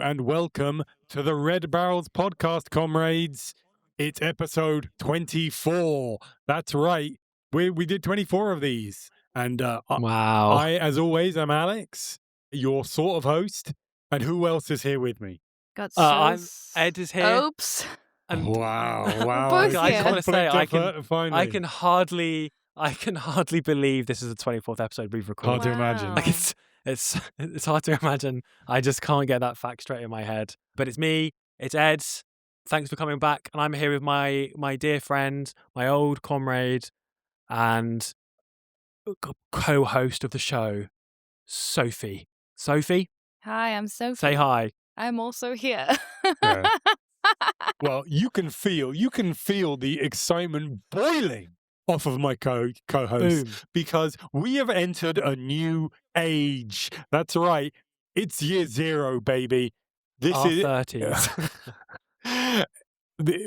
and welcome to the Red Barrels podcast, comrades. It's episode 24. That's right. We did 24 of these. And Wow. I, as always, am Alex, your sort of host. And who else is here with me? I'm Ed is here. Oops. And Wow. Both I just here. want to say I finally. can hardly believe this is the 24th episode we've recorded. Hard to imagine. Like it's hard to imagine. I just can't get that fact straight in my head. But it's me, it's Ed. Thanks for coming back. And I'm here with my dear friend, my old comrade, and co-host of the show, Sofie. Sofie, Hi, I'm Sofie. say hi. I'm also here. Yeah. Well, you can feel the excitement boiling off of my co-host Boom. because we have entered a new age. That's right. It's year zero, baby. This Our is 30s.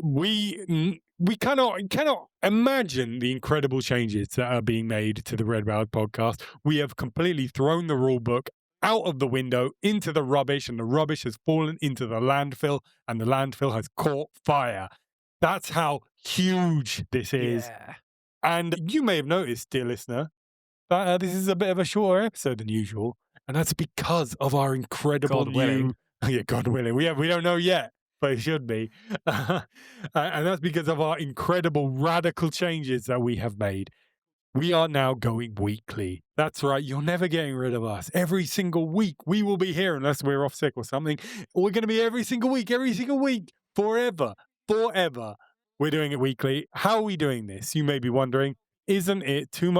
We cannot imagine the incredible changes that are being made to the Red Barrel podcast. We have completely thrown the rule book out of the window into the rubbish, and the rubbish has fallen into the landfill, and the landfill has caught fire. That's how huge this is. Yeah. And you may have noticed, dear listener, that this is a bit of a shorter episode than usual, and that's because of our incredible God willing. yeah, God willing. We don't know yet, but it should be. And that's because of our incredible radical changes that we have made. We are now going weekly. That's right. You're never getting rid of us. Every single week, we will be here unless we're off sick or something. We're going to be every single week, forever. We're doing it weekly. How are we doing this? You may be wondering, isn't it too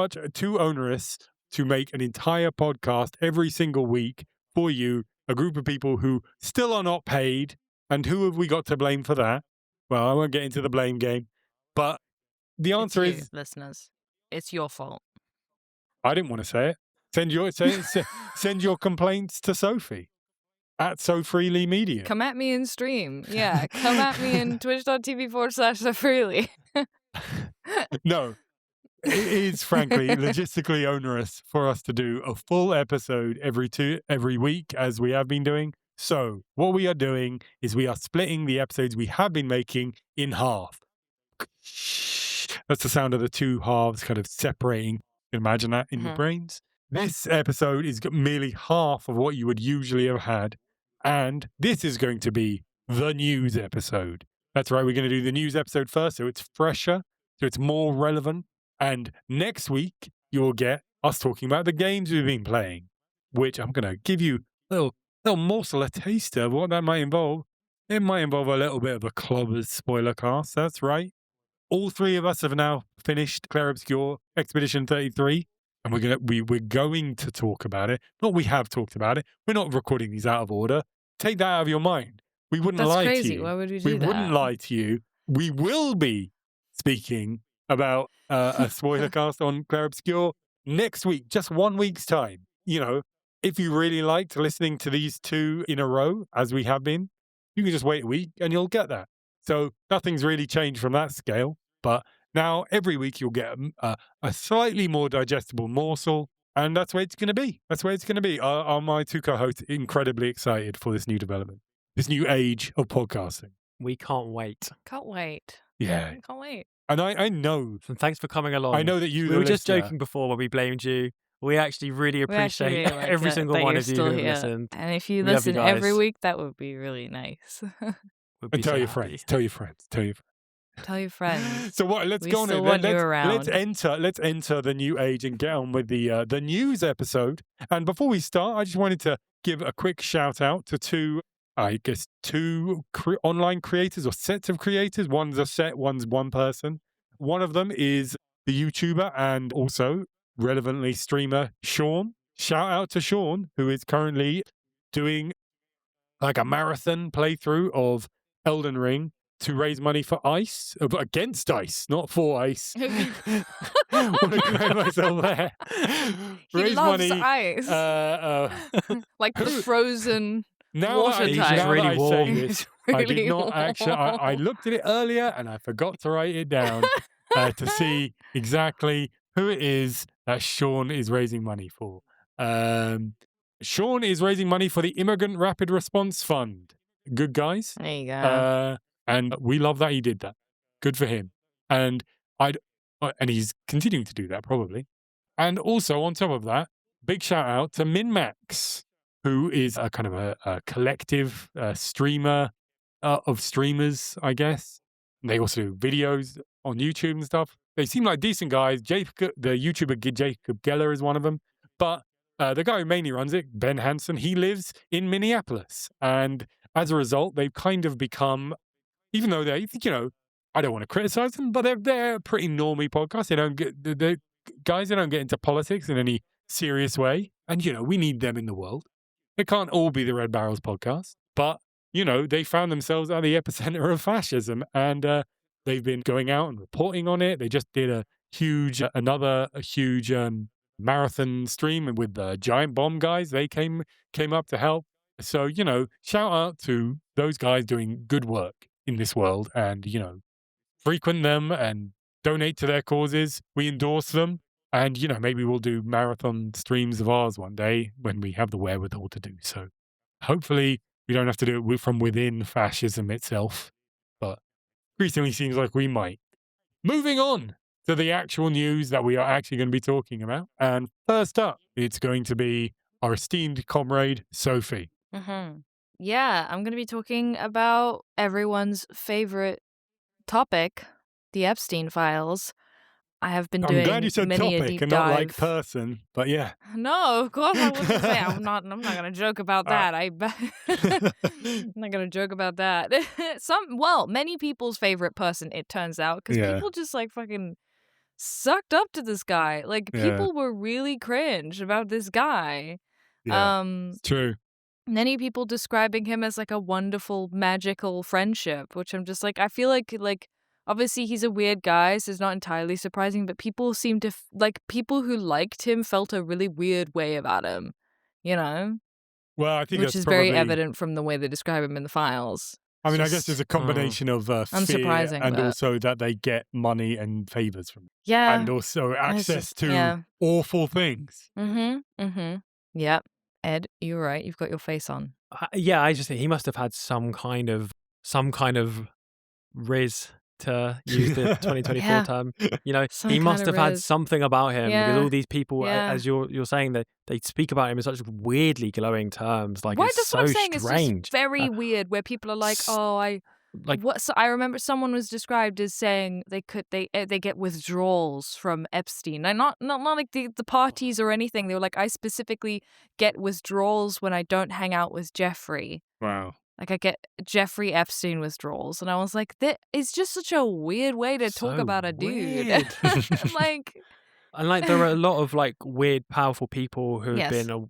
onerous to make an entire podcast every single week for you, a group of people who still are not paid? And who have we got to blame for that? Well, I won't get into the blame game, but the answer It's you, is listeners. It's your fault. I didn't want to say it. Send your complaints to Sofie at SoFreely Media. Come at me in stream. Yeah, come at me in twitch.tv/SoFreely. No, it is frankly logistically onerous for us to do a full episode every week as we have been doing. So what we are doing is we are splitting the episodes we have been making in half. That's the sound of the two halves kind of separating. Imagine that in your brains. This episode is merely half of what you would usually have had. And this is going to be the news episode. That's right. We're going to do the news episode first. So it's fresher. So it's more relevant. And next week, you'll get us talking about the games we've been playing, which I'm going to give you a little morsel, a taster of what that might involve. It might involve a little bit of a Clobbers spoiler cast. That's right. All three of us have now finished Clair Obscure Expedition 33, and we're going to talk about it. Not we have talked about it. We're not recording these out of order. Take that out of your mind. We wouldn't lie crazy. to you. Why would we do that? We wouldn't lie to you. We will be speaking about a spoiler cast on Clair Obscure next week, just 1 week's time. You know, if you really liked listening to these two in a row, as we have been, you can just wait a week and you'll get that. So nothing's really changed from that scale. But now every week you'll get a slightly more digestible morsel, and that's where it's going to be. That's where it's going to be. Are my two co-hosts incredibly excited for this new development, this new age of podcasting? We can't wait. Can't wait. Yeah. Can't wait. And I know. And thanks for coming along. I know that you. We were just joking before when we blamed you. We actually really appreciate like every single that one you're of you still who here. listened. And if you We love you listen every guys. week, that would be really nice. We'd be And tell so your happy. friends. Tell your friends. Tell your friends. So what? Let's We go on. still Then. want you around. Let's enter the new age and get on with the news episode. And before we start, I just wanted to give a quick shout out to two online creators or sets of creators. One's a set, one's one person. One of them is the YouTuber and also relevantly streamer Sean. Shout out to Sean, who is currently doing like a marathon playthrough of Elden Ring to raise money for ICE, against ICE, not for ICE. Want to correct myself there. He Raise loves money. ice. Like the frozen Now water that type. now really that I warm. say this, It's I did really not actually. I warm. looked at it earlier and I forgot to write it down to see exactly who it is that Sean is raising money for. Sean is raising money for the Immigrant Rapid Response Fund. Good guys. There you go. And we love that he did that. Good for him. And and he's continuing to do that probably. And also on top of that, big shout out to MinMax, who is a kind of a collective streamer of streamers, I guess. And they also do videos on YouTube and stuff. They seem like decent guys. The YouTuber Jacob Geller is one of them. But the guy who mainly runs it, Ben Hansen, he lives in Minneapolis. And as a result, they've kind of become, even though they, I don't want to criticize them, but they're a pretty normie podcast. They don't get, they don't get into politics in any serious way. And, we need them in the world. It can't all be the Red Barrels podcast. But, they found themselves at the epicenter of fascism. And they've been going out and reporting on it. They just did a huge marathon stream with the Giant Bomb guys. They came up to help. So, shout out to those guys doing good work in this world and, frequent them and donate to their causes. We endorse them. And, maybe we'll do marathon streams of ours one day when we have the wherewithal to do so. Hopefully, we don't have to do it from within fascism itself. But increasingly seems like we might. Moving on to the actual news that we are actually going to be talking about. And first up, it's going to be our esteemed comrade, Sofie. Mm-hmm. Yeah, I'm going to be talking about everyone's favorite topic, the Epstein files. I have been doing I'm glad you said many a topic deep and not dive. like person, but yeah. No, of course I wasn't saying. I'm not going to joke about that. I'm not going to joke about that. Many people's favorite person, it turns out, because people just like fucking sucked up to this guy. Like people were really cringe about this guy. Yeah, it's true. Many people describing him as like a wonderful, magical friendship, which I'm just like, I feel like obviously he's a weird guy, so it's not entirely surprising, but people seem to, people who liked him felt a really weird way about him, Well, I think which is very evident from the way they describe him in the files. I mean, I guess there's a combination of fear and also that they get money and favors from him. Yeah. And also access to awful things. Yep. Ed, you're right. You've got your face on. I just think he must have had some kind of riz to use the 2024 term. He must have had something about him because all these people, as you're saying, that they speak about him in such weirdly glowing terms. Like, it's so strange. It's just very weird where people are like, So I remember someone was described as saying they get withdrawals from Epstein. And not like the parties or anything. They were like, I specifically get withdrawals when I don't hang out with Jeffrey. Wow. Like, I get Jeffrey Epstein withdrawals. And I was like, that is just such a weird way to talk about a dude. And there are a lot of weird, powerful people who have been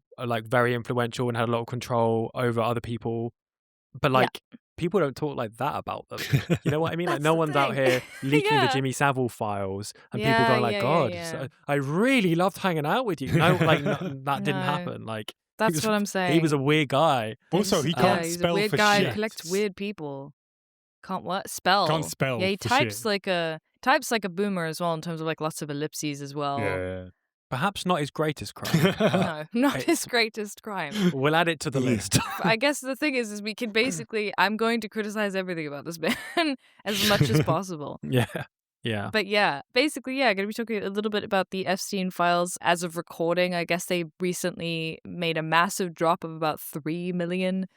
very influential and had a lot of control over other people. But people don't talk like that about them. You know what I mean? No one's out here leaking the Jimmy Savile files and people going God, I really loved hanging out with you. No, that didn't happen. That's what I'm saying. He was a weird guy. Also, he can't he's spell a weird for guy shit. Who collects weird people. Can't what? Spell. Can't spell. Yeah, he for types shit. like a boomer as well in terms of lots of ellipses as well. Yeah. Perhaps not his greatest crime. No, not his greatest crime. We'll add it to the list. I guess the thing is we can basically, I'm going to criticize everything about this man as much as possible. Yeah. But basically, going to be talking a little bit about the Epstein files as of recording. I guess they recently made a massive drop of about 3 million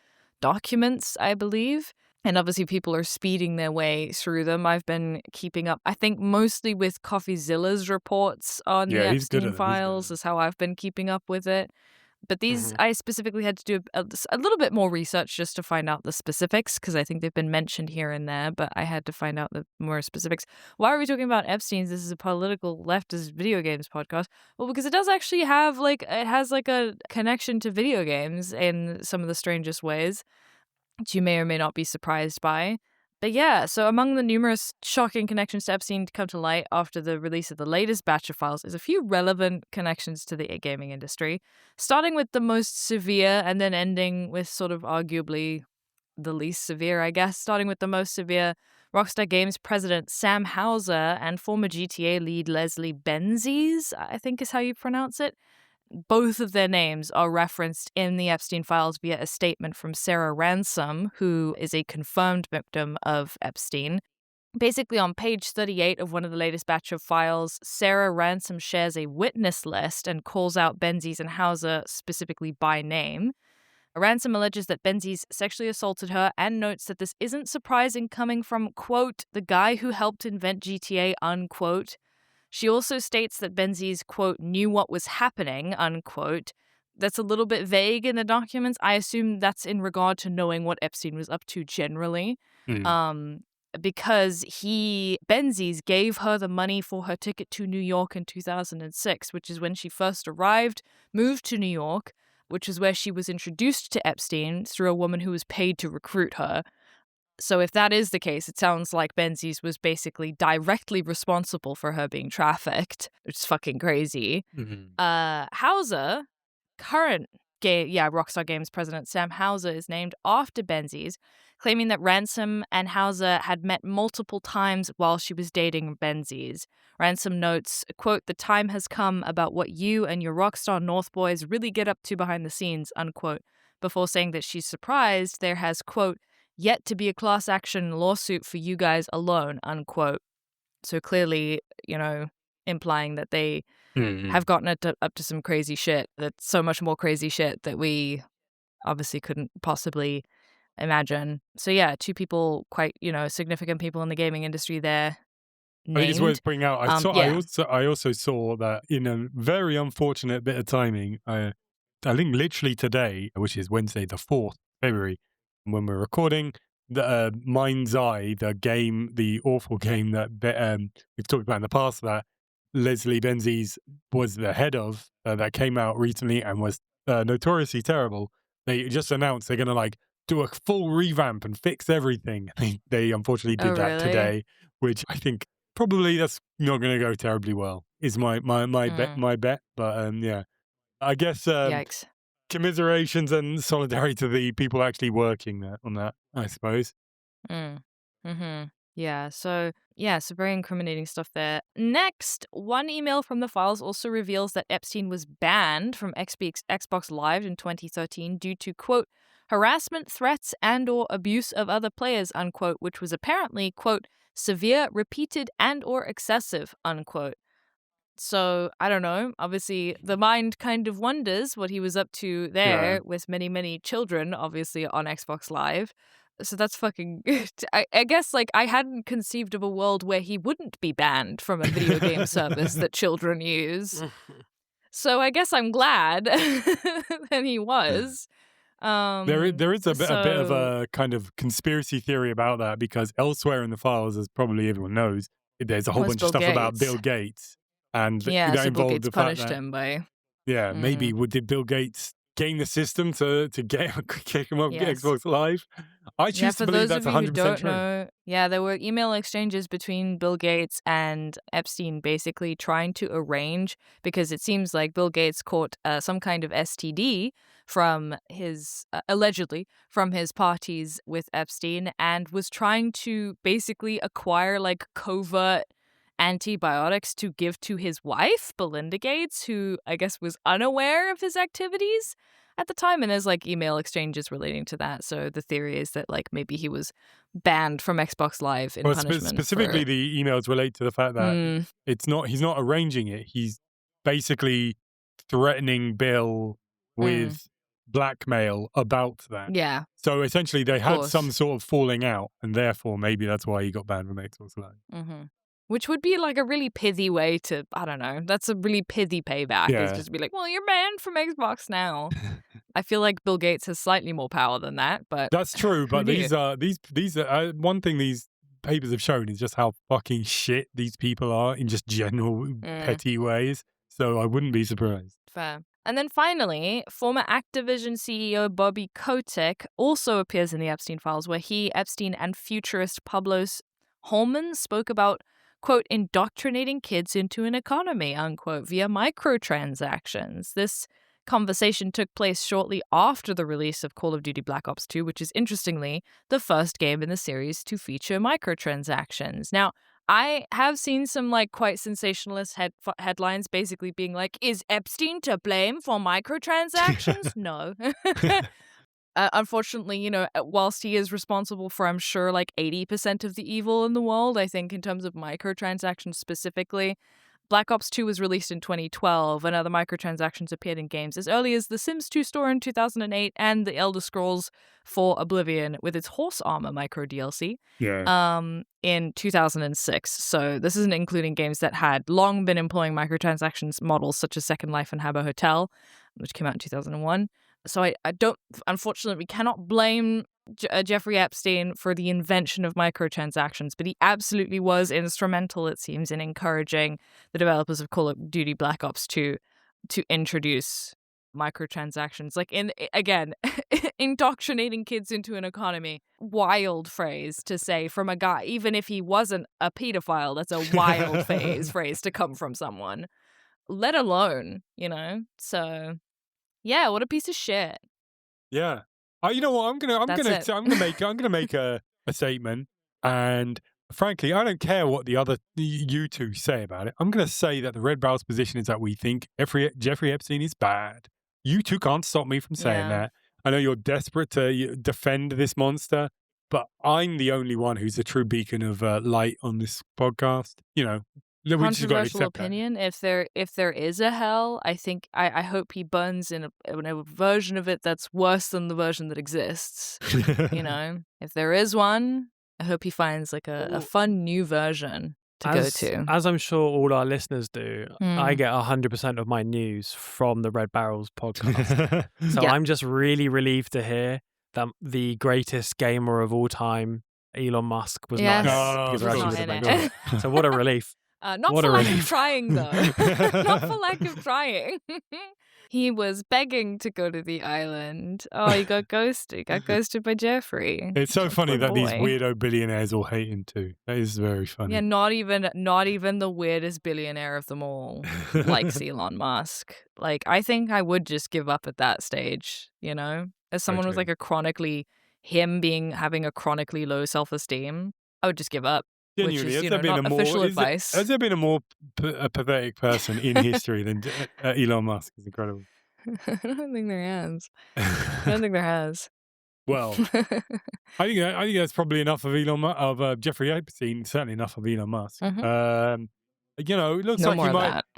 documents, I believe. And obviously people are speeding their way through them. I've been keeping up, I think, mostly with CoffeeZilla's reports on the Epstein files is how I've been keeping up with it. But these, I specifically had to do a little bit more research just to find out the specifics, because I think they've been mentioned here and there, but I had to find out the more specifics. Why are we talking about Epstein's? This is a political leftist video games podcast. Well, because it does actually have, a connection to video games in some of the strangest ways, which you may or may not be surprised by. But so among the numerous shocking connections to Epstein to come to light after the release of the latest batch of files is a few relevant connections to the gaming industry, starting with the most severe and then ending with sort of arguably the least severe, I guess, starting with the most severe. Rockstar Games president Sam Houser and former GTA lead Leslie Benzies, I think is how you pronounce it, both of their names are referenced in the Epstein files via a statement from Sarah Ransom, who is a confirmed victim of Epstein. Basically, on page 38 of one of the latest batch of files, Sarah Ransom shares a witness list and calls out Benzies and Hauser specifically by name. Ransom alleges that Benzies sexually assaulted her and notes that this isn't surprising coming from, quote, the guy who helped invent GTA, unquote. She also states that Benzies, quote, knew what was happening, unquote. That's a little bit vague in the documents. I assume that's in regard to knowing what Epstein was up to generally. Because Benzies gave her the money for her ticket to New York in 2006, which is when she first arrived, moved to New York, which is where she was introduced to Epstein through a woman who was paid to recruit her. So if that is the case, it sounds like Benzies was basically directly responsible for her being trafficked, which is fucking crazy. Hauser, current Rockstar Games president Sam Hauser is named after Benzies, claiming that Ransom and Hauser had met multiple times while she was dating Benzies. Ransom notes, quote, the time has come about what you and your Rockstar North boys really get up to behind the scenes, unquote, before saying that she's surprised there has, quote, yet to be a class action lawsuit for you guys alone, unquote. So clearly, implying that they have gotten up to some crazy shit. That's so much more crazy shit that we obviously couldn't possibly imagine. So yeah, two people, quite, significant people in the gaming industry there. I think it's worth pointing out. I also saw that in a very unfortunate bit of timing, I think literally today, which is Wednesday, the 4th February, when we're recording, the Mind's Eye, the awful game that we've talked about in the past, that Leslie Benzies was the head of, that came out recently and was notoriously terrible. They just announced they're going to do a full revamp and fix everything. They unfortunately did that today, which I think probably that's not going to go terribly well. Is my bet. But yeah, I guess yikes. Commiserations and solidarity to the people actually working on that, I suppose. Yeah, so very incriminating stuff there. Next, one email from the files also reveals that Epstein was banned from Xbox Live in 2013 due to, quote, harassment, threats, and or abuse of other players, unquote, which was apparently, quote, severe, repeated, and or excessive, unquote. So, I don't know. Obviously, the mind kind of wonders what he was up to there with many, many children, obviously, on Xbox Live. So that's fucking... I guess, I hadn't conceived of a world where he wouldn't be banned from a video game service that children use. So I guess I'm glad that he was. There is a bit of a kind of conspiracy theory about that, because elsewhere in the files, as probably everyone knows, there's a whole bunch of stuff about Bill Gates. And that so involved Bill Gates the fact punished that, him by... maybe did Bill Gates game the system to kick him off Xbox Live? I choose to believe that's 100% true. There were email exchanges between Bill Gates and Epstein basically trying to arrange, because it seems like Bill Gates caught some kind of STD from his, allegedly, from his parties with Epstein, and was trying to basically acquire covert antibiotics to give to his wife, Belinda Gates, who I guess was unaware of his activities at the time. And there's email exchanges relating to that. So the theory is that maybe he was banned from Xbox Live in punishment. Specifically, the emails relate to the fact that he's not arranging it. He's basically threatening Bill with blackmail about that. Yeah. So essentially they had some sort of falling out, and therefore maybe that's why he got banned from Xbox Live. Which would be a really pithy way to, I don't know, that's a really pithy payback. Yeah. It's just be well, you're banned from Xbox now. I feel like Bill Gates has slightly more power than that, but... That's true, but these are one thing these papers have shown is just how fucking shit these people are in just general petty ways. So I wouldn't be surprised. Fair. And then finally, former Activision CEO Bobby Kotick also appears in the Epstein files, where he, Epstein, and futurist Pablo Holman spoke about, quote, indoctrinating kids into an economy, unquote, via microtransactions. This conversation took place shortly after the release of Call of Duty Black Ops 2, which is, interestingly, the first game in the series to feature microtransactions. Now, I have seen some like quite sensationalist headlines basically being like, is Epstein to blame for microtransactions? No. Unfortunately, whilst he is responsible for, I'm sure, like 80% of the evil in the world, I think in terms of microtransactions specifically, Black Ops 2 was released in 2012, and other microtransactions appeared in games as early as The Sims 2 store in 2008 and The Elder Scrolls IV Oblivion with its horse armor micro DLC in 2006. So this isn't including games that had long been employing microtransactions models such as Second Life and Habbo Hotel, which came out in 2001. So I don't, unfortunately, we cannot blame Jeffrey Epstein for the invention of microtransactions, but he absolutely was instrumental, it seems, in encouraging the developers of Call of Duty Black Ops 2 to introduce microtransactions. Like, indoctrinating kids into an economy. Wild phrase to say from a guy, even if he wasn't a pedophile, that's a wild phrase to come from someone, let alone, So, yeah, what a piece of shit. Yeah. You know what? I'm gonna make a statement, and frankly, I don't care what you two say about it. I'm gonna say that the Red Barrel's position is that we think Jeffrey Epstein is bad. You two can't stop me from saying that. I know you're desperate to defend this monster, but I'm the only one who's a true beacon of light on this podcast. Controversial opinion. If there is a hell, I think I hope he burns in a version of it that's worse than the version that exists. If there is one, I hope he finds like a fun new version to go to. As I'm sure all our listeners do, I get 100% of my news from the Red Barrels podcast. So I'm just really relieved to hear that the greatest gamer of all time, Elon Musk, was not in it. So what a relief. Not for lack of trying, though. Not for lack of trying. He was begging to go to the island. Oh, he got ghosted. He got ghosted by Jeffrey. It's so funny that these weirdo billionaires all hate him too. That is very funny. Yeah, not even the weirdest billionaire of them all likes Elon Musk. Like, I think I would just give up at that stage, As someone with like having a chronically low self-esteem, I would just give up. Genuinely, which is, not official advice. Has there been a more pathetic person in history than Elon Musk? It's incredible. I don't think there has. Well, I think that's probably enough of Jeffrey Epstein. Certainly enough of Elon Musk. Mm-hmm. It looks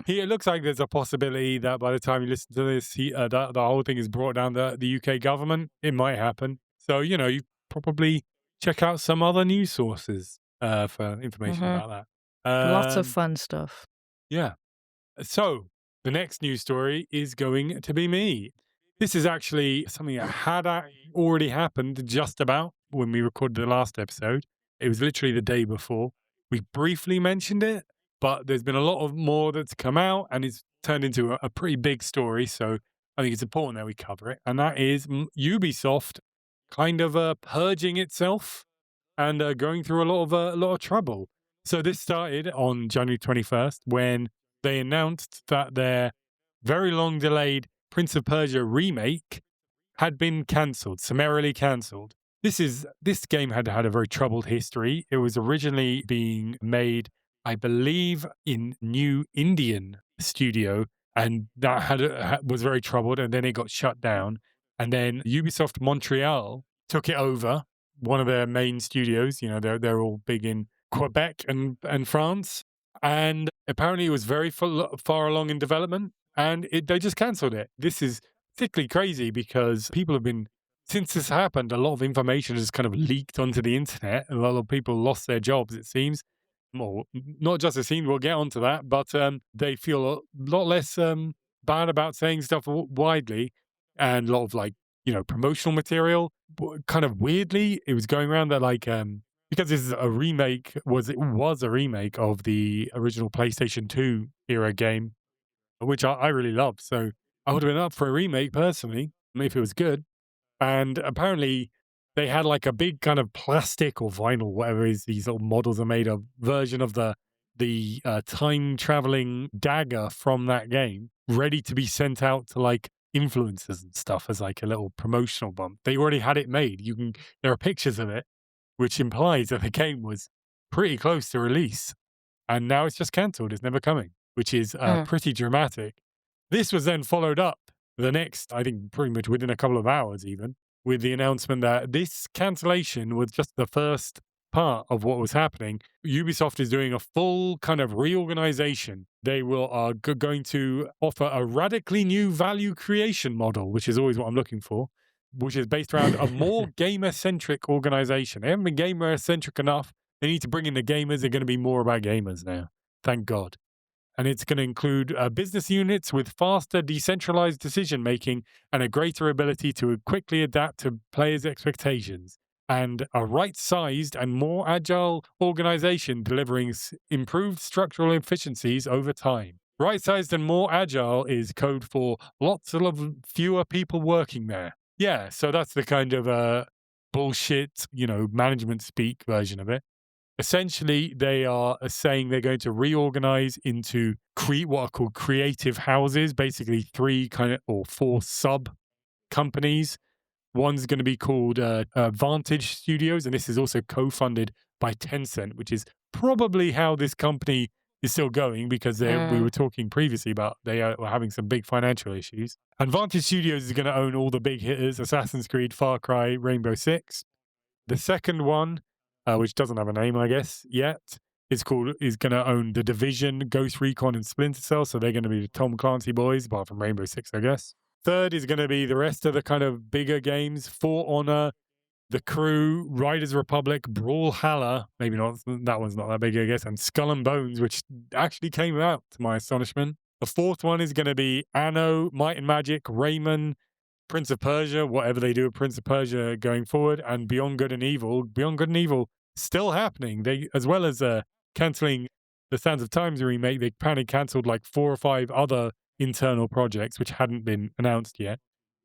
it looks like there's a possibility that by the time you listen to this, the whole thing is brought down the UK government. It might happen. So you probably check out some other news sources for information about that. Lots of fun stuff. Yeah. So the next news story is going to be me. This is actually something that had already happened just about when we recorded the last episode. It was literally the day before. We briefly mentioned it, but there's been a lot of more that's come out, and it's turned into a pretty big story. So I think it's important that we cover it. And that is Ubisoft kind of purging itself and going through a lot of trouble. So this started on January 21st when they announced that their very long delayed Prince of Persia remake had been summarily cancelled. This game had a very troubled history. It was originally being made, I believe, in New Indian studio, and that was very troubled, and then it got shut down. And then Ubisoft Montreal took it over, one of their main studios. They're all big in Quebec and France, and apparently it was very far along in development, and they just cancelled it. This is particularly crazy because since this happened, a lot of information has kind of leaked onto the internet. A lot of people lost their jobs, it seems. Well, not just it seems, we'll get onto that, but they feel a lot less bad about saying stuff widely, and a lot of promotional material. Kind of weirdly, it was going around that because this is a remake, it was a remake of the original PlayStation 2 era game, which I really loved. So I would have been up for a remake personally, if it was good. And apparently they had like a big kind of plastic or vinyl, whatever it is these little models are made of, version of the time traveling dagger from that game, ready to be sent out to like influencers and stuff as like a little promotional bump. They already had it made. There are pictures of it, which implies that the game was pretty close to release. And now it's just cancelled. It's never coming, which is pretty dramatic. This was then followed up the next, I think pretty much within a couple of hours even, with the announcement that this cancellation was just the first part of what was happening. Ubisoft is doing a full kind of reorganization. They are going to offer a radically new value creation model, which is always what I'm looking for, which is based around a more gamer-centric organization. They haven't been gamer-centric enough. They need to bring in the gamers. They're going to be more about gamers now. Thank God. And it's going to include business units with faster decentralized decision-making and a greater ability to quickly adapt to players' expectations, and a right-sized and more agile organization delivering improved structural efficiencies over time. Right-sized and more agile is code for lots of fewer people working there. Yeah, so that's the kind of bullshit, management speak version of it. Essentially, they are saying they're going to reorganize into what are called creative houses, basically 3 or 4 sub companies. One's going to be called Vantage Studios, and this is also co-funded by Tencent, which is probably how this company is still going, because we were talking previously about they were having some big financial issues. And Vantage Studios is going to own all the big hitters: Assassin's Creed, Far Cry, Rainbow Six. The second one, which doesn't have a name, I guess, yet, is going to own The Division, Ghost Recon, and Splinter Cell. So they're going to be the Tom Clancy boys, apart from Rainbow Six, I guess. Third is going to be the rest of the kind of bigger games: For Honor, The Crew, Riders Republic, Brawlhalla. Maybe not, that one's not that big, I guess. And Skull and Bones, which actually came out, to my astonishment. The fourth one is going to be Anno, Might and Magic, Rayman, Prince of Persia, whatever they do with Prince of Persia going forward, and Beyond Good and Evil. Beyond Good and Evil still happening. They, as well as cancelling the Sands of Times remake, they apparently cancelled like 4 or 5 other internal projects which hadn't been announced yet.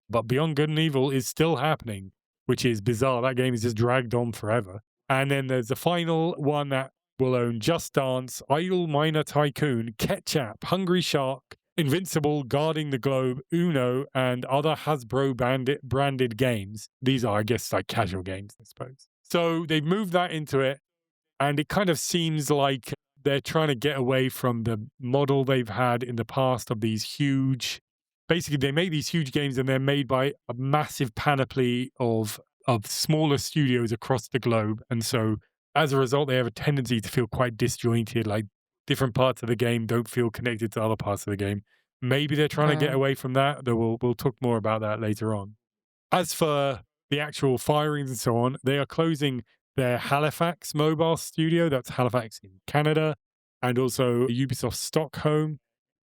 But Beyond Good and Evil is still happening, which is bizarre. That game is just dragged on forever. And then there's the final one that will own Just Dance, Idle Miner Tycoon, Ketchup, Hungry Shark, Invincible, Guarding the Globe, Uno, and other Hasbro branded games. These are, I guess, like casual games, I suppose. So they've moved that into it, and it kind of seems like they're trying to get away from the model they've had in the past of these huge... Basically, they make these huge games, and they're made by a massive panoply of smaller studios across the globe. And so, as a result, they have a tendency to feel quite disjointed, like different parts of the game don't feel connected to other parts of the game. Maybe they're trying to get away from that, though we'll talk more about that later on. As for the actual firings and so on, they are closing their Halifax mobile studio, that's Halifax in Canada, and also Ubisoft Stockholm,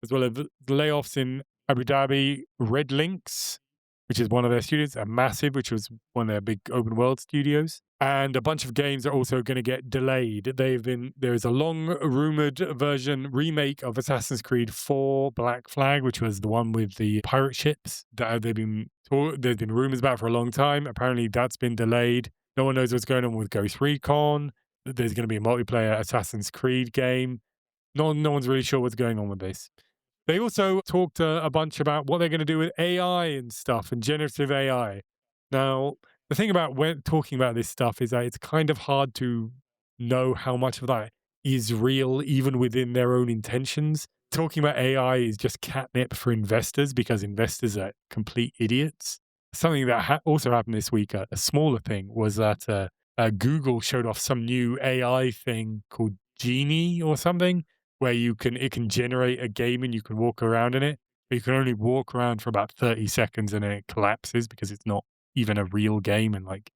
as well as the layoffs in Abu Dhabi, Red Links, which is one of their studios, and Massive, which was one of their big open world studios. And a bunch of games are also going to get delayed. There is a long rumored version remake of Assassin's Creed 4 Black Flag, which was the one with the pirate ships that there's been rumors about for a long time. Apparently that's been delayed. No one knows what's going on with Ghost Recon. There's going to be a multiplayer Assassin's Creed game. No one's really sure what's going on with this. They also talked a bunch about what they're going to do with AI and stuff, and generative AI. Now, the thing about when talking about this stuff is that it's kind of hard to know how much of that is real, even within their own intentions. Talking about AI is just catnip for investors, because investors are complete idiots. Something that also happened this week, a smaller thing, was that Google showed off some new AI thing called Genie or something, where it can generate a game and you can walk around in it, but you can only walk around for about 30 seconds and then it collapses because it's not even a real game. And like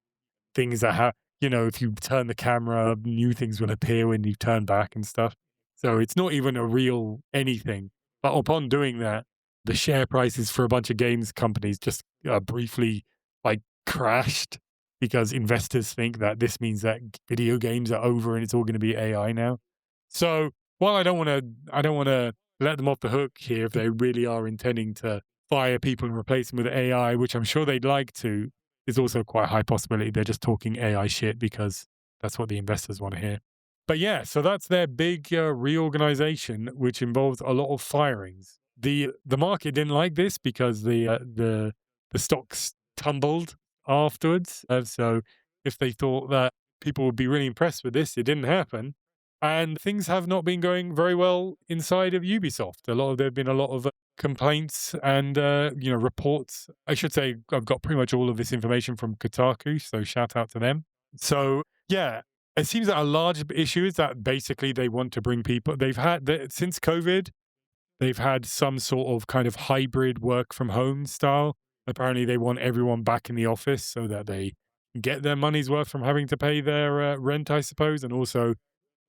things that have, if you turn the camera, new things will appear when you turn back and stuff. So it's not even a real anything. But upon doing that, the share prices for a bunch of games companies just briefly like crashed, because investors think that this means that video games are over and it's all going to be AI now. So while I don't want to let them off the hook here if they really are intending to fire people and replace them with AI, which I'm sure they'd like to, is also quite a high possibility they're just talking AI shit because that's what the investors want to hear. But yeah, so that's their big reorganization, which involves a lot of firings. The market didn't like this because the stocks tumbled afterwards. So if they thought that people would be really impressed with this, it didn't happen. And things have not been going very well inside of Ubisoft. There have been a lot of complaints and reports. I should say I've got pretty much all of this information from Kotaku, so shout out to them. So yeah, it seems that a large issue is that basically they want to bring people. Since COVID, they've had some sort of kind of hybrid work from home style. Apparently, they want everyone back in the office so that they get their money's worth from having to pay their rent, I suppose, and also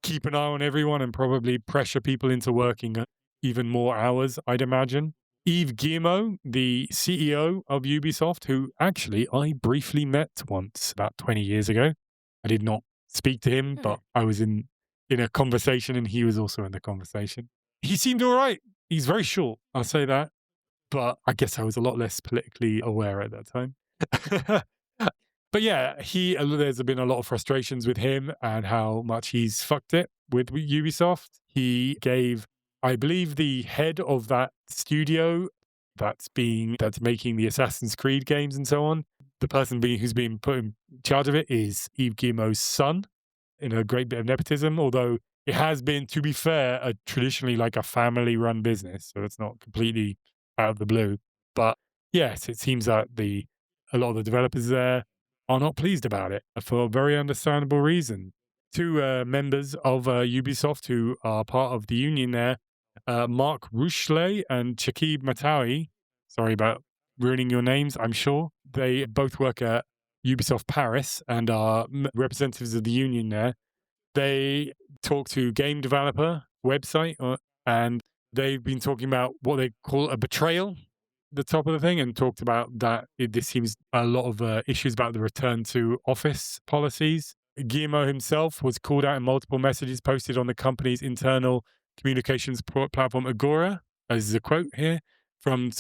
keep an eye on everyone and probably pressure people into working even more hours, I'd imagine. Yves Guillemot, the CEO of Ubisoft, who actually I briefly met once about 20 years ago. I did not speak to him, but I was in a conversation and he was also in the conversation. He seemed all right. He's very short, I'll say that. But I guess I was a lot less politically aware at that time. But yeah, there's been a lot of frustrations with him and how much he's fucked it with Ubisoft. He gave, I believe, the head of that studio that's making the Assassin's Creed games and so on. The person who's being put in charge of it is Yves Guillemot's son, in a great bit of nepotism, although it has been, to be fair, traditionally like a family-run business, so it's not completely out of the blue. But yes, it seems that a lot of the developers there are not pleased about it for a very understandable reason. Two members of Ubisoft who are part of the union there, Mark Ruchley and Chakib Matawi, sorry about ruining your names, I'm sure. They both work at Ubisoft Paris and are representatives of the union there. They talk to game developer website and they've been talking about what they call a betrayal, the top of the thing, and talked about that this seems a lot of issues about the return to office policies. Guillemot himself was called out in multiple messages posted on the company's internal communications platform Agora. This is a quote here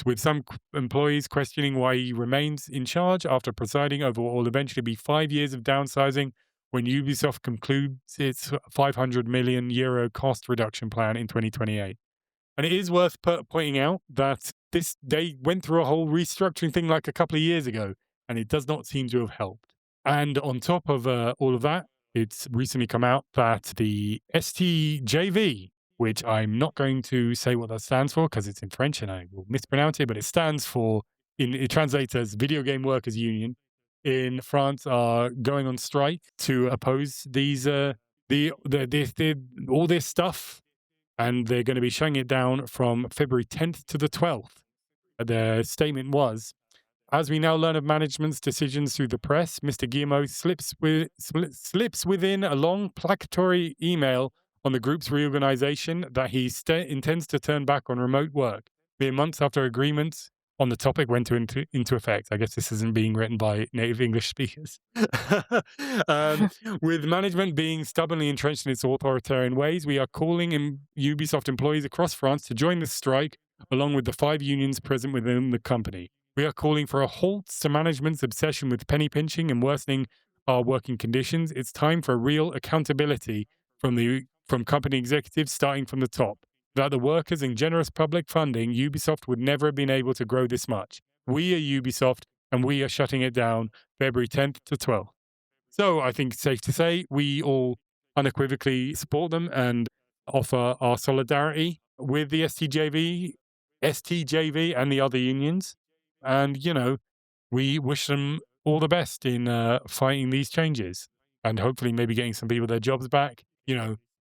with some employees questioning why he remains in charge after presiding over what will eventually be 5 years of downsizing when Ubisoft concludes its 500 million euro cost reduction plan in 2028. And it is worth pointing out that they went through a whole restructuring thing like a couple of years ago, and it does not seem to have helped. And on top of all of that, it's recently come out that the STJV, which I'm not going to say what that stands for because it's in French and I will mispronounce it, but it stands for, it translates as Video Game Workers Union, in France are going on strike to oppose these all this stuff, and they're going to be shutting it down from February 10th to the 12th. Their statement was, as we now learn of management's decisions through the press, Mr. Guillemot slips within a long placatory email on the group's reorganization that he intends to turn back on remote work, mere months after agreements on the topic went into effect. I guess this isn't being written by native English speakers. With management being stubbornly entrenched in its authoritarian ways, we are calling Ubisoft employees across France to join the strike, along with the 5 unions present within the company. We are calling for a halt to management's obsession with penny pinching and worsening our working conditions. It's time for real accountability from company executives starting from the top. Without the workers and generous public funding, Ubisoft would never have been able to grow this much. We are Ubisoft, and we are shutting it down February 10th to 12th. So I think it's safe to say we all unequivocally support them and offer our solidarity with the STJV, and the other unions. And, we wish them all the best in fighting these changes and hopefully maybe getting some people their jobs back.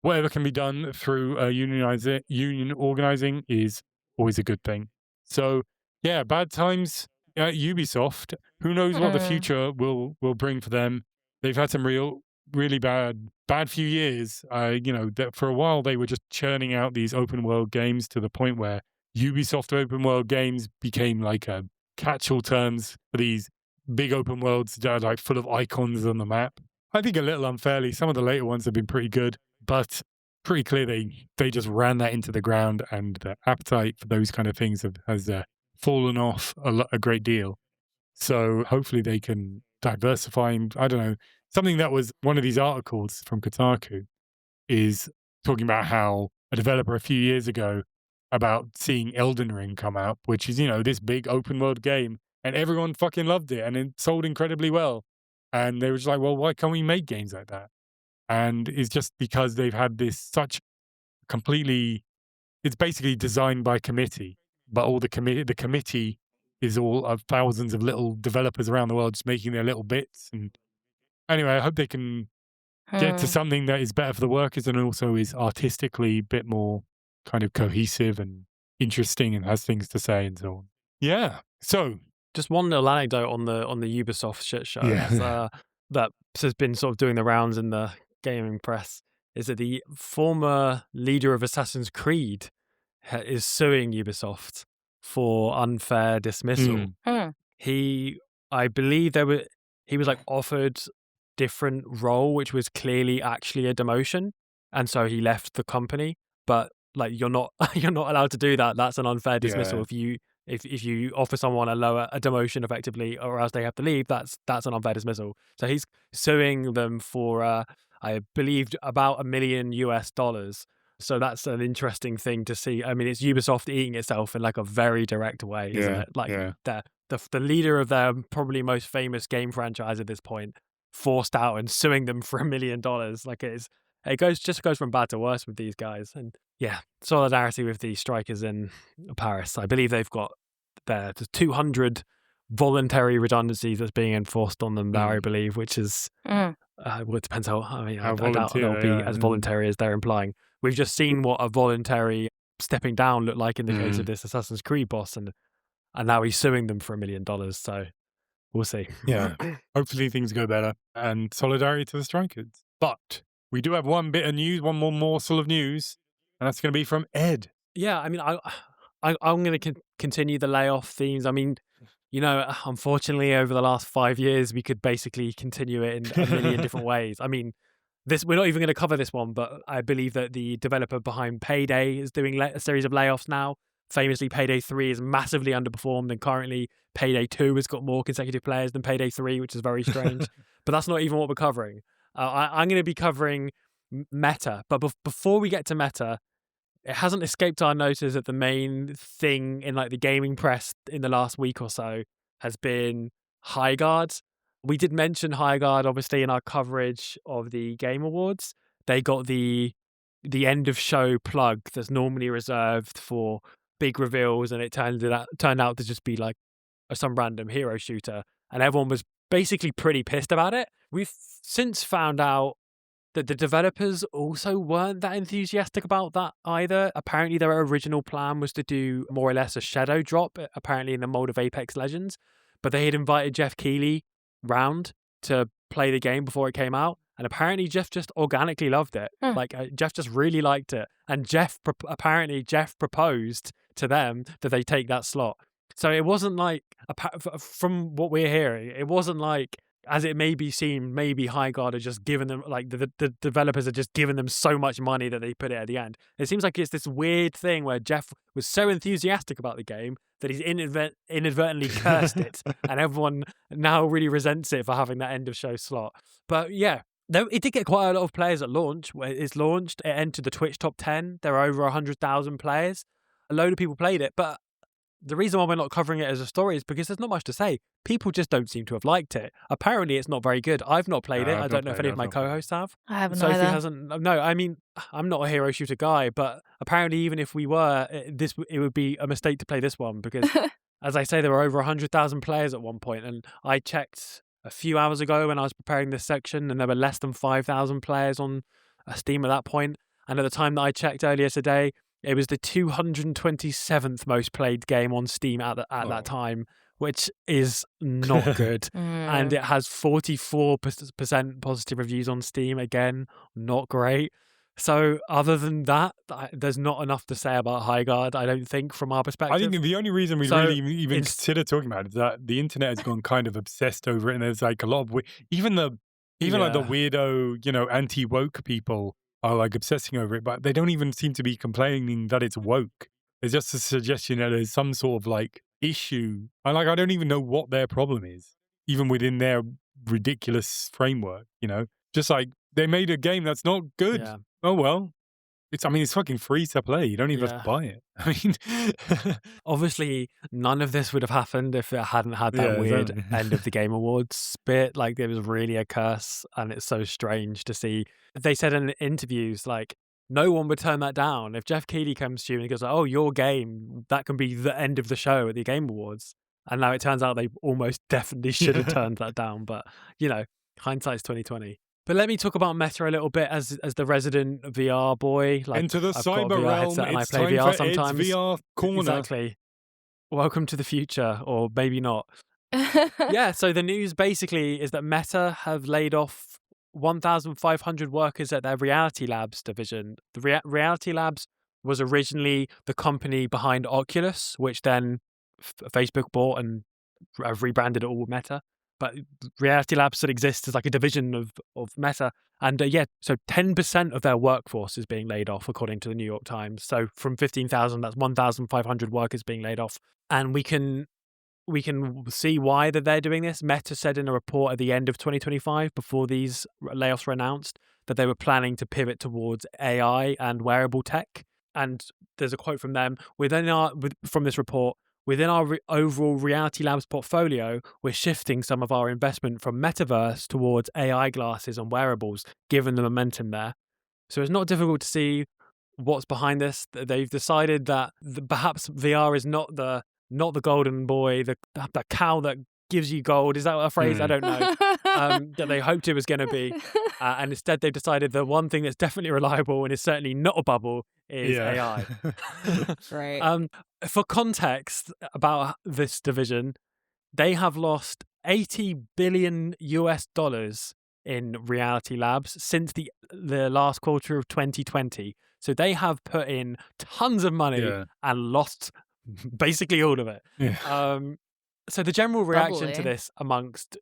Whatever can be done through union organizing is always a good thing. So, yeah, bad times at Ubisoft. Who knows what the future will bring for them? They've had some really bad few years. That for a while they were just churning out these open world games to the point where Ubisoft open world games became like a catch-all terms for these big open worlds that are like full of icons on the map. I think a little unfairly. Some of the later ones have been pretty good, but pretty clear they just ran that into the ground, and the appetite for those kind of things has fallen off a great deal. So hopefully they can diversify. And I don't know, something that was one of these articles from Kotaku is talking about how a developer a few years ago about seeing Elden Ring come out, which is, this big open world game, and everyone fucking loved it and it sold incredibly well. And they were just like, well, why can't we make games like that? And it's just because they've had this such completely, it's basically designed by committee, but all the committee is all of thousands of little developers around the world just making their little bits. And anyway, I hope they can get to something that is better for the workers and also is artistically a bit more kind of cohesive and interesting and has things to say and so on. Yeah. So just one little anecdote on the Ubisoft shit show Yeah. that has been sort of doing the rounds in the gaming press is that the former leader of Assassin's Creed is suing Ubisoft for unfair dismissal. I believe he was like offered different role, which was clearly actually a demotion, and so he left the company. But like you're not allowed to do that. That's an unfair dismissal. Yeah. If you offer someone a demotion effectively, or else they have to leave, that's an unfair dismissal. So he's suing them for I believe about $1 million US. So that's an interesting thing to see. I mean, it's Ubisoft eating itself in like a very direct way, isn't it? Like the leader of their probably most famous game franchise at this point forced out and suing them for $1 million. Like it goes from bad to worse with these guys. And yeah, solidarity with the strikers in Paris. I believe they've got the 200 voluntary redundancies that's being enforced on them there, I believe, which is well, it depends how. I mean, I doubt they'll be as voluntary as they're implying. We've just seen what a voluntary stepping down looked like in the case of this Assassin's Creed boss, and now he's suing them for $1 million. So we'll see. Yeah. Hopefully things go better, and solidarity to the strikers. But we do have one bit of news, one more morsel of news, and that's going to be from Ed. Yeah, I mean, I'm going to continue the layoff themes. I mean, you know, unfortunately, over the last 5 years, we could basically continue it in a million different ways. I mean, we're not even going to cover this one, but I believe that the developer behind Payday is doing a series of layoffs now. Famously, Payday 3 is massively underperformed, and currently Payday 2 has got more consecutive players than Payday 3, which is very strange. But that's not even what we're covering. I'm going to be covering Meta, but before we get to Meta, it hasn't escaped our notice that the main thing in like the gaming press in the last week or so has been Highguard. We did mention Highguard obviously in our coverage of the Game Awards. They got the end of show plug that's normally reserved for big reveals, and it turned out to just be like some random hero shooter, and everyone was basically pretty pissed about it. We've since found out that the developers also weren't that enthusiastic about that either. Apparently their original plan was to do more or less a shadow drop, apparently in the mold of Apex Legends, but they had invited Jeff Keighley round to play the game before it came out, and apparently Jeff just organically loved it. Like Jeff just really liked it, and apparently Jeff proposed to them that they take that slot. So it wasn't like, from what we're hearing, it wasn't like, as it may be seen, maybe Highguard are just given them, like the developers are just giving them so much money that they put it at the end. It seems like it's this weird thing where Jeff was so enthusiastic about the game that he's inadvertently cursed it, and everyone now really resents it for having that end of show slot. But yeah, it did get quite a lot of players at launch. When it's launched, it entered the Twitch top 10. There are over 100,000 players. A load of people played it, but the reason why we're not covering it as a story is because there's not much to say. People just don't seem to have liked it. Apparently, it's not very good. I've not played it. I don't know if any of my co-hosts have. I haven't Sofie either. hasn't. No, I mean, I'm not a hero shooter guy, but apparently, even if we were, it would be a mistake to play this one because, as I say, there were over 100,000 players at one point, and I checked a few hours ago when I was preparing this section, and there were less than 5,000 players on Steam at that point. And at the time that I checked earlier today, it was the 227th most played game on Steam at that time, which is not good. And it has 44% positive reviews on Steam. Again, not great. So other than that, there's not enough to say about Highguard, I don't think, from our perspective. I think the only reason we really even consider talking about it is that the internet has gone kind of obsessed over it, and there's like a lot of like the weirdo, anti-woke people are like obsessing over it, but they don't even seem to be complaining that it's woke. There's just a suggestion that there's some sort of like issue. I don't even know what their problem is, even within their ridiculous framework, Just like they made a game that's not good. Yeah. Oh well, It's fucking free to play. You don't even have to buy it. I mean, obviously, none of this would have happened if it hadn't had that weird exactly. end of the Game Awards bit. Like, it was really a curse, and it's so strange to see. They said in interviews, like, no one would turn that down. If Jeff Keighley comes to you and he goes, "Oh, your game, that can be the end of the show at the Game Awards," and now it turns out they almost definitely should have turned that down. But hindsight's 2020. But let me talk about Meta a little bit as the resident VR boy. Like, Into the I've got a cyber VR realm. headset and I It's play time VR for Ed's sometimes. VR corner. Exactly. Welcome to the future, or maybe not. Yeah, so the news basically is that Meta have laid off 1,500 workers at their Reality Labs division. The Reality Labs was originally the company behind Oculus, which then Facebook bought and rebranded it all Meta. But Reality Labs still exists as like a division of Meta. And so 10% of their workforce is being laid off, according to the New York Times. So from 15,000, that's 1,500 workers being laid off. And we can see why that they're doing this. Meta said in a report at the end of 2025, before these layoffs were announced, that they were planning to pivot towards AI and wearable tech. And there's a quote from them: from this report, within our overall Reality Labs portfolio, we're shifting some of our investment from metaverse towards AI glasses and wearables, given the momentum there. So it's not difficult to see what's behind this. They've decided that perhaps VR is not the golden boy, the cow that gives you gold. Is that a phrase? I don't know. That they hoped it was going to be. And instead they've decided the one thing that's definitely reliable and is certainly not a bubble is AI. Right. For context about this division, they have lost $80 billion in Reality Labs since the last quarter of 2020. So they have put in tons of money and lost basically all of it. So the general reaction to this amongst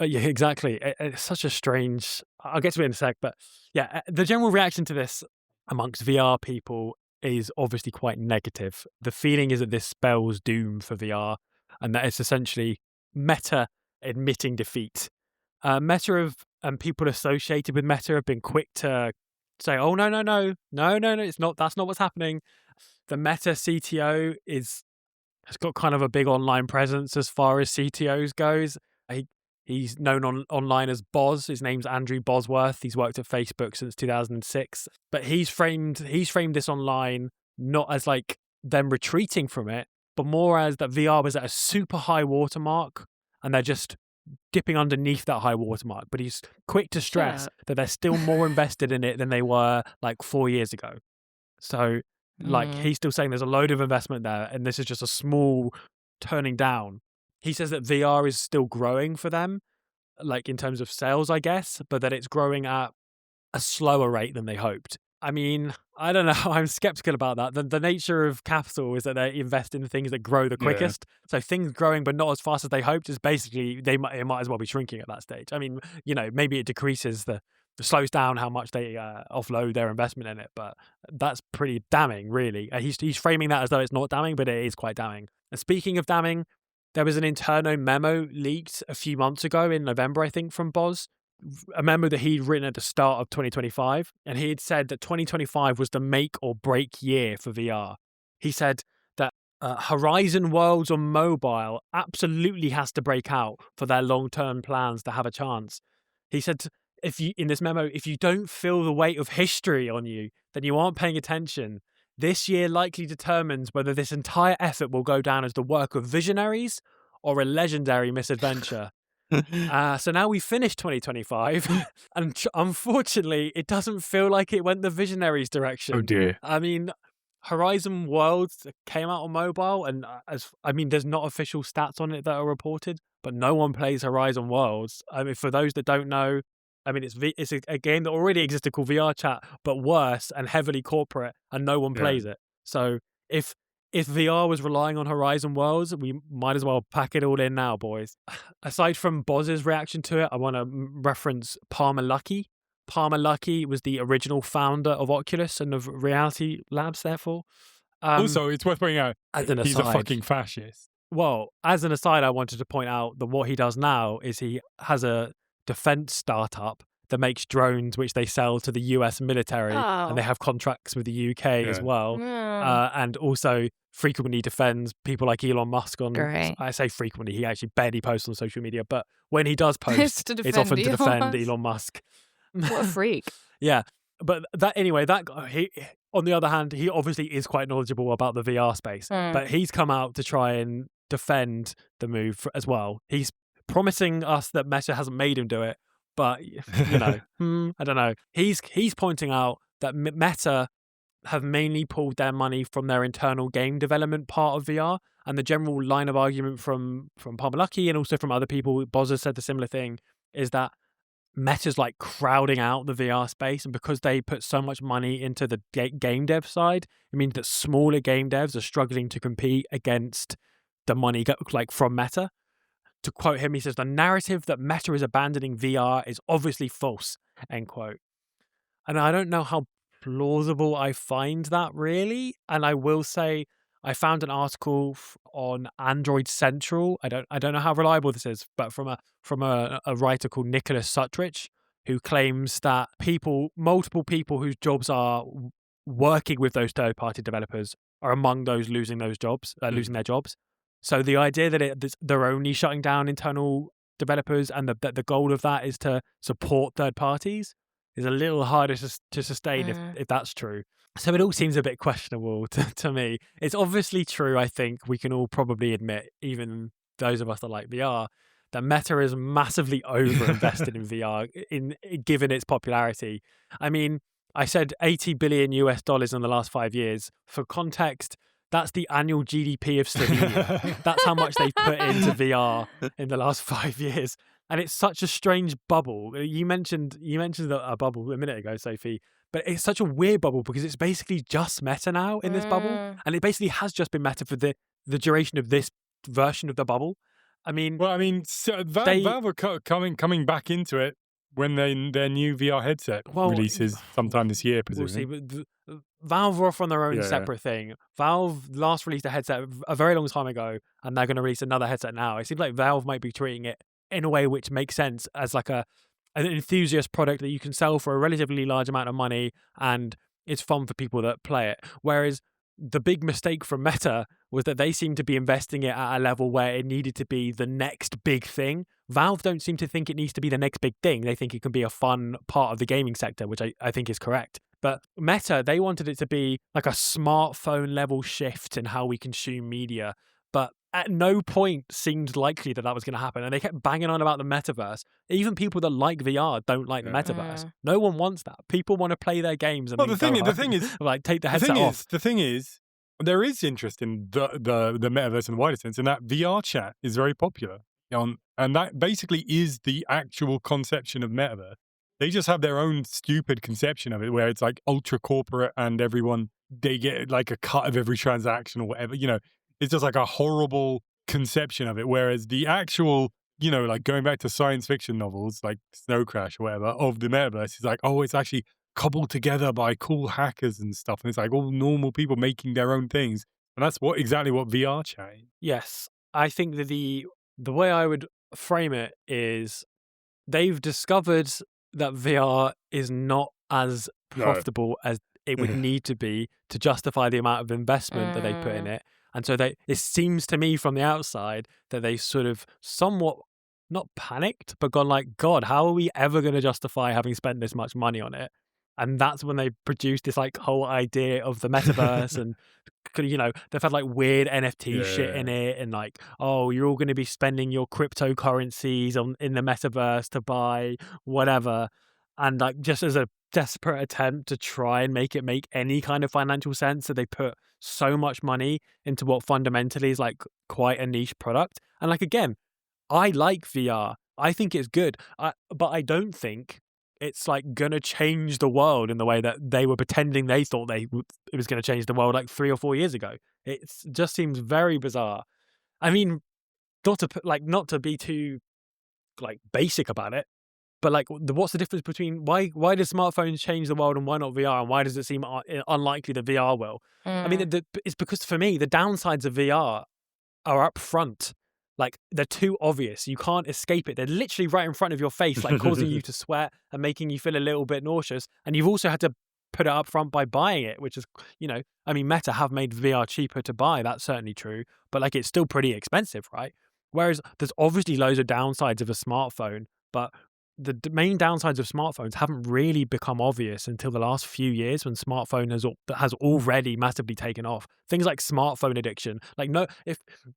exactly, it's such a strange, I'll get to it in a sec, but the general reaction to this amongst VR people is obviously quite negative. The feeling is that this spells doom for VR, and that it's essentially Meta admitting defeat. Meta and people associated with Meta have been quick to say, "Oh no, it's not. That's not what's happening." The Meta CTO has got kind of a big online presence as far as CTOs goes. He's known online as Boz. His name's Andrew Bosworth. He's worked at Facebook since 2006. But he's framed this online not as like them retreating from it, but more as that VR was at a super high watermark and they're just dipping underneath that high watermark. But he's quick to stress that they're still more invested in it than they were like 4 years ago. So he's still saying there's a load of investment there and this is just a small turning down. He says that VR is still growing for them, like in terms of sales, I guess, but that it's growing at a slower rate than they hoped. I mean, I don't know. I'm skeptical about that. The nature of capital is that they invest in the things that grow the quickest. So things growing but not as fast as they hoped is basically it might as well be shrinking at that stage. I mean, maybe it decreases slows down how much they offload their investment in it, but that's pretty damning, really. He's framing that as though it's not damning, but it is quite damning. And speaking of damning, there was an internal memo leaked a few months ago in November, I think, from Boz, a memo that he'd written at the start of 2025, and he had said that 2025 was the make or break year for VR. He said that Horizon Worlds on mobile absolutely has to break out for their long-term plans to have a chance. He said, in this memo, if you don't feel the weight of history on you, then you aren't paying attention. This year likely determines whether this entire effort will go down as the work of visionaries or a legendary misadventure. So now we finished 2025, and unfortunately, it doesn't feel like it went the visionaries direction. Oh dear. I mean, Horizon Worlds came out on mobile, and there's not official stats on it that are reported, but no one plays Horizon Worlds. I mean, for those that don't know, it's a game that already existed called VR Chat, but worse and heavily corporate, and no one plays it. So if VR was relying on Horizon Worlds, we might as well pack it all in now, boys. Aside from Boz's reaction to it, I want to reference Palmer Luckey. Palmer Luckey was the original founder of Oculus and of Reality Labs, therefore. Also, it's worth pointing out, he's a fucking fascist. Well, as an aside, I wanted to point out that what he does now is he has a defense startup that makes drones, which they sell to the US military, and they have contracts with the UK as well. And also frequently defends people like Elon Musk on. Great. I say frequently; he actually barely posts on social media, but when he does post, It's to it's often to defend defend Elon Musk. What a freak. Yeah, but that guy, he, on the other hand, he obviously is quite knowledgeable about the VR space, but he's come out to try and defend the move as well. He's promising us that Meta hasn't made him do it, but you know, I don't know. He's pointing out that Meta have mainly pulled their money from their internal game development part of VR, and the general line of argument from Palmer Luckey and also from other people, Boz has said the similar thing, is that Meta's like crowding out the VR space, and because they put so much money into the game dev side, it means that smaller game devs are struggling to compete against the money like from Meta. To quote him, he says, "The narrative that Meta is abandoning VR is obviously false," end quote. And I don't know how plausible I find that, really. And I will say, I found an article on Android Central. I don't know how reliable this is, but from a writer called Nicholas Sutrich, who claims that multiple people whose jobs are working with those third-party developers are among those losing their jobs. So the idea that they're only shutting down internal developers and that the goal of that is to support third parties is a little harder to sustain if that's true. So it all seems a bit questionable to me. It's obviously true, I think we can all probably admit, even those of us that like VR, that Meta is massively overinvested in VR given its popularity. I mean, I said $80 billion US in the last 5 years. For context, that's the annual GDP of Slovenia. That's how much they've put into VR in the last 5 years. And it's such a strange bubble. You mentioned a bubble a minute ago, Sophie, but it's such a weird bubble because it's basically just Meta now in this bubble. And it basically has just been Meta for the duration of this version of the bubble. I mean... Well, I mean, so Valve are coming back into it when their new VR headset releases sometime this year, presumably. We'll see, but Valve are off on their own separate thing. Valve last released a headset a very long time ago, and they're going to release another headset now. It seems like Valve might be treating it in a way which makes sense as like an enthusiast product that you can sell for a relatively large amount of money, and it's fun for people that play it. Whereas the big mistake from Meta was that they seemed to be investing it at a level where it needed to be the next big thing. Valve don't seem to think it needs to be the next big thing. They think it can be a fun part of the gaming sector, which I think is correct. But Meta, they wanted it to be like a smartphone level shift in how we consume media. But at no point seemed likely that was going to happen. And they kept banging on about the metaverse. Even people that like VR don't like the metaverse. No one wants that. People want to play their games and the thing is, like take the headset off. The thing is, there is interest in the metaverse in the wider sense, and that VR chat is very popular. And that basically is the actual conception of metaverse. They just have their own stupid conception of it, where it's like ultra corporate and they get like a cut of every transaction or whatever. You know, it's just like a horrible conception of it. Whereas the actual, you know, like going back to science fiction novels like Snow Crash or whatever of the metaverse, is like, oh, it's actually cobbled together by cool hackers and stuff. And it's like all normal people making their own things. And that's exactly what VR chat is. Yes. I think that the way I would frame it is they've discovered that VR is not as profitable as it would need to be to justify the amount of investment that they put in it. And so it seems to me from the outside that they sort of somewhat not panicked, but gone like, God, how are we ever going to justify having spent this much money on it? And that's when they produced this like whole idea of the metaverse and, you know, they've had like weird NFT shit in it and like, oh, you're all going to be spending your cryptocurrencies in the metaverse to buy whatever. And like just as a desperate attempt to try and make it make any kind of financial sense, so they put so much money into what fundamentally is like quite a niche product. And like, again, I like VR. I think it's good. But I don't think it's like gonna change the world in the way that they were pretending they thought it was gonna change the world like 3 or 4 years ago. It just seems very bizarre. I mean, not to be too like basic about it, but like, what's the difference between why do smartphones change the world and why not VR, and why does it seem unlikely that VR will? I mean, it's because for me the downsides of VR are up front. Like, they're too obvious. You can't escape it. They're literally right in front of your face, like causing you to sweat and making you feel a little bit nauseous. And you've also had to put it up front by buying it, which is, I mean, Meta have made VR cheaper to buy. That's certainly true. But like, it's still pretty expensive, right? Whereas there's obviously loads of downsides of a smartphone, but the main downsides of smartphones haven't really become obvious until the last few years, when smartphone has already massively taken off. Things like smartphone addiction, like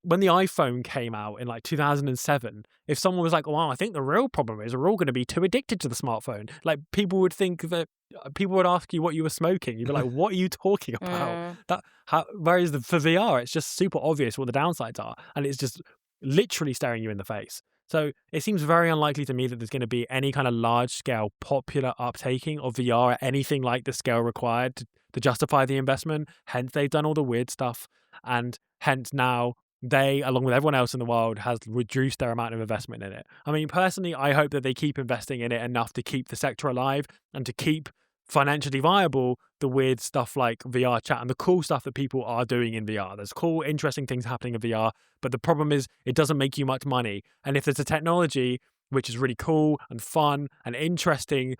when the iPhone came out in like 2007, if someone was like, "Well, I think the real problem is we're all going to be too addicted to the smartphone," like people would ask you what you were smoking. You'd be like, "What are you talking about?" Whereas for VR, it's just super obvious what the downsides are, and it's just literally staring you in the face. So it seems very unlikely to me that there's going to be any kind of large-scale popular uptaking of VR at anything like the scale required to justify the investment. Hence, they've done all the weird stuff, and hence now they, along with everyone else in the world, has reduced their amount of investment in it. I mean, personally, I hope that they keep investing in it enough to keep the sector alive and to keep financially viable the weird stuff like VR chat and the cool stuff that people are doing in VR. There's cool, interesting things happening in VR, but the problem is it doesn't make you much money. And if there's a technology which is really cool and fun and interesting,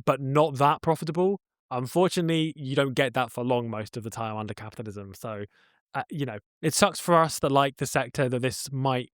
but not that profitable, unfortunately, you don't get that for long most of the time under capitalism. So, it sucks for us that like the sector that this might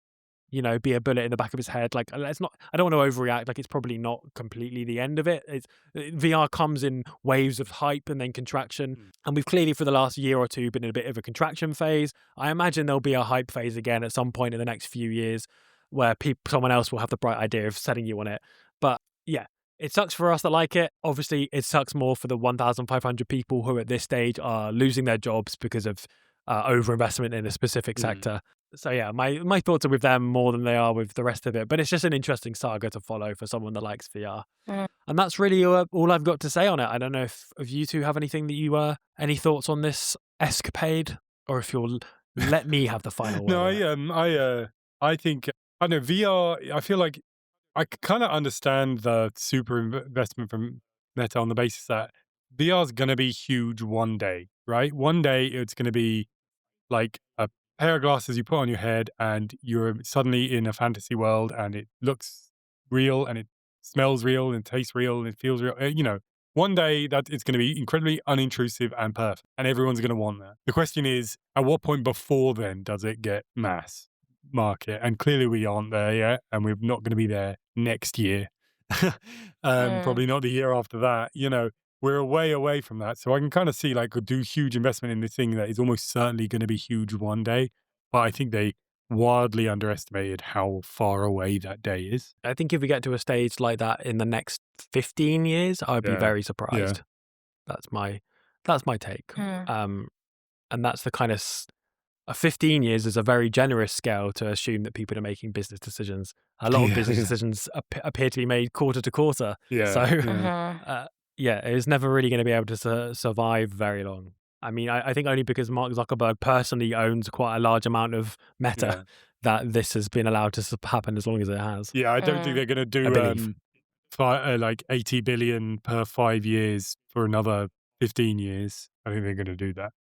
be a bullet in the back of his head. Like, I don't want to overreact. Like, it's probably not completely the end of it. VR comes in waves of hype and then contraction. And we've clearly, for the last year or two, been in a bit of a contraction phase. I imagine there'll be a hype phase again at some point in the next few years where someone else will have the bright idea of setting you on it. But yeah, it sucks for us that like it. Obviously, it sucks more for the 1,500 people who at this stage are losing their jobs because of overinvestment in a specific sector. So yeah, my thoughts are with them more than they are with the rest of it. But it's just an interesting saga to follow for someone that likes VR. And that's really all I've got to say on it. I don't know if you two have anything that any thoughts on this escapade, or if you'll let me have the final word. No, I think, I don't know, VR, I feel like I kind of understand the super investment from Meta on the basis that VR is going to be huge one day, right? One day it's going to be like a pair of glasses you put on your head and you're suddenly in a fantasy world, and it looks real and it smells real and it tastes real and it feels real. One day that it's going to be incredibly unintrusive and perfect, and everyone's going to want that. The question is, at what point before then does it get mass market? And clearly we aren't there yet, and we're not going to be there next year. Probably not the year after that. We're way away from that. So I can kind of see, like, do huge investment in this thing that is almost certainly going to be huge one day. But I think they wildly underestimated how far away that day is. I think if we get to a stage like that in the next 15 years, I'd be very surprised. That's my take. And that's the kind of 15 years is a very generous scale to assume that people are making business decisions. A lot of business decisions appear to be made quarter to quarter. It was never really going to be able to survive very long. I mean, I think only because Mark Zuckerberg personally owns quite a large amount of Meta that this has been allowed to happen as long as it has. Yeah, I don't think they're going to do like 80 billion per 5 years for another 15 years. I think they're going to do that.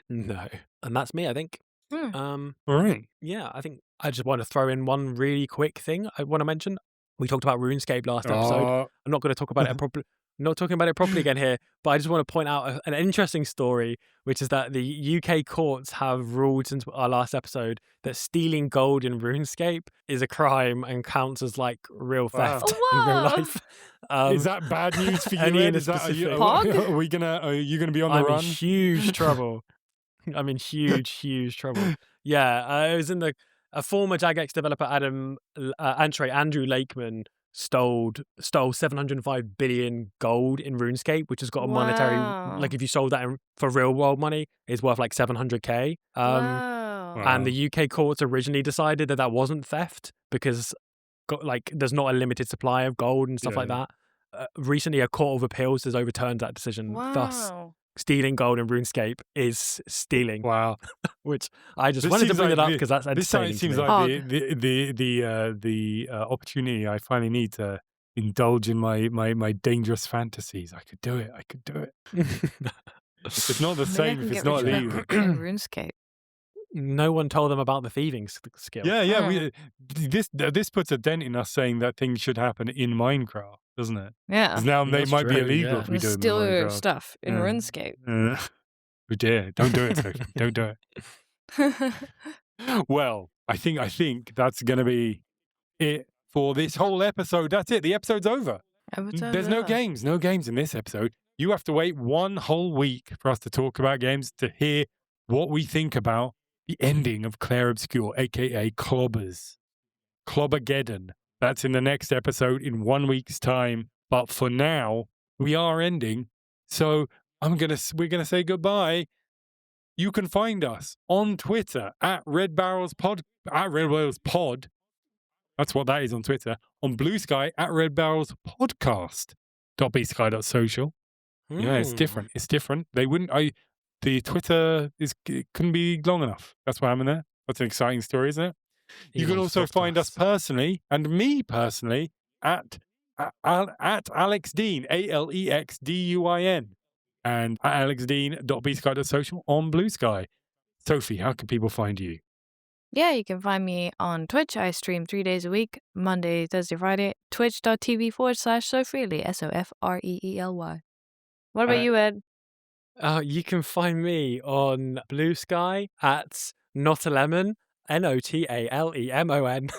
No. And that's me, I think. All right. Yeah, I think I just want to throw in one really quick thing I want to mention. We talked about RuneScape last episode. I'm not going to talk about it properly. Not talking about it properly again here, but I just want to point out an interesting story, which is that the UK courts have ruled since our last episode that stealing gold in RuneScape is a crime and counts as like real theft in real life. Is that bad news for you? Are you gonna be on the run? I'm in huge trouble. I'm in huge trouble. Yeah, it was in a former Jagex developer, Andrew Lakeman, stole 705 billion gold in RuneScape, which has got a monetary, like if you sold that for real world money, is worth like 700k. And the UK courts originally decided that wasn't theft because there's not a limited supply of gold and stuff like that. Recently, a court of appeals has overturned that decision. Thus, stealing gold in RuneScape is stealing. Wow. Which I just wanted to bring it up because that's entertaining. This seems like the opportunity I finally need to indulge in my dangerous fantasies. I could do it. It's not the same if it's not legal. RuneScape. No one told them about the thieving skill. Yeah. This puts a dent in us saying that things should happen in Minecraft, doesn't it? Yeah. Because now they That's might be true, illegal yeah. if we do them in Steal your Minecraft. stuff in Yeah. RuneScape. Oh dear, don't do it, Sophie. Don't do it. Well, I think that's going to be it for this whole episode. That's it. The episode's over. There's no games in this episode. You have to wait one whole week for us to talk about games to hear what we think about the ending of Claire Obscure, aka Clobbergeddon. That's in the next episode in 1 week's time. But for now, we are ending. So we're gonna say goodbye. You can find us on Twitter at Red Barrels Pod. That's what that is on Twitter. On Blue Sky at Red Barrels Podcast. .bsky.social. Yeah, it's different. It's different. They wouldn't. The Twitter couldn't be long enough. That's why I'm in there. That's an exciting story, isn't it? You can also find us personally and me personally at Alex Dean, AlexDuin, and at alexdean.bsky.social on Blue Sky. Sofie, how can people find you? Yeah, you can find me on Twitch. I stream 3 days a week, Monday, Thursday, Friday, twitch.tv/Sofreely, Sofreely. What about you, Ed? You can find me on Blue Sky at Notalemon, Notalemon,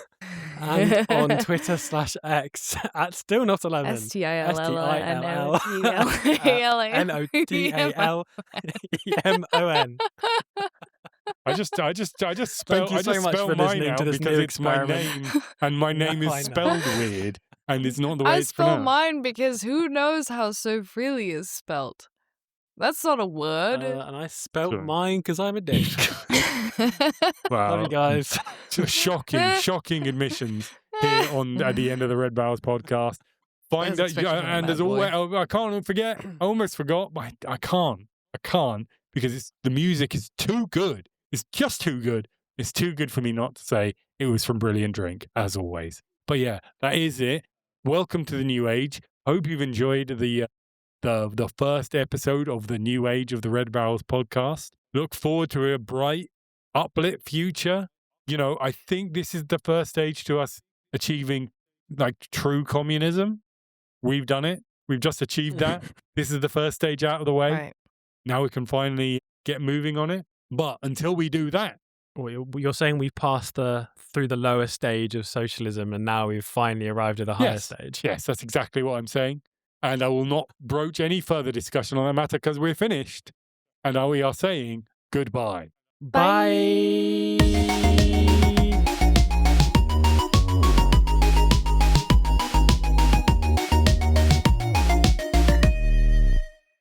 and on Twitter /X at still Notalemon, STILLNOTALEMON. I just spell mine out because it's my name, and my name is spelled weird, and it's not the way I it's spell pronounced. mine because who knows how Sofreely is spelt? That's not a word. And I spelt mine because I'm a dick. Wow. Love you guys. Shocking admissions here at the end of the Red Barrels podcast. Find out, and as always, I can't forget. I almost forgot, but I can't because the music is too good. It's just too good. It's too good for me not to say it was from Brilliant Drink, as always. But yeah, that is it. Welcome to the new age. Hope you've enjoyed the first episode of the new age of the Red Barrels podcast. Look forward to a bright, uplit future. You know, I think this is the first stage to us achieving like true communism. We've done it. We've just achieved that. This is the first stage out of the way. Right. Now we can finally get moving on it. But until we do that, Well, you're saying we've passed through the lower stage of socialism and now we've finally arrived at the higher stage. Yes, that's exactly what I'm saying. And I will not broach any further discussion on that matter because we're finished. And we are saying goodbye. Bye.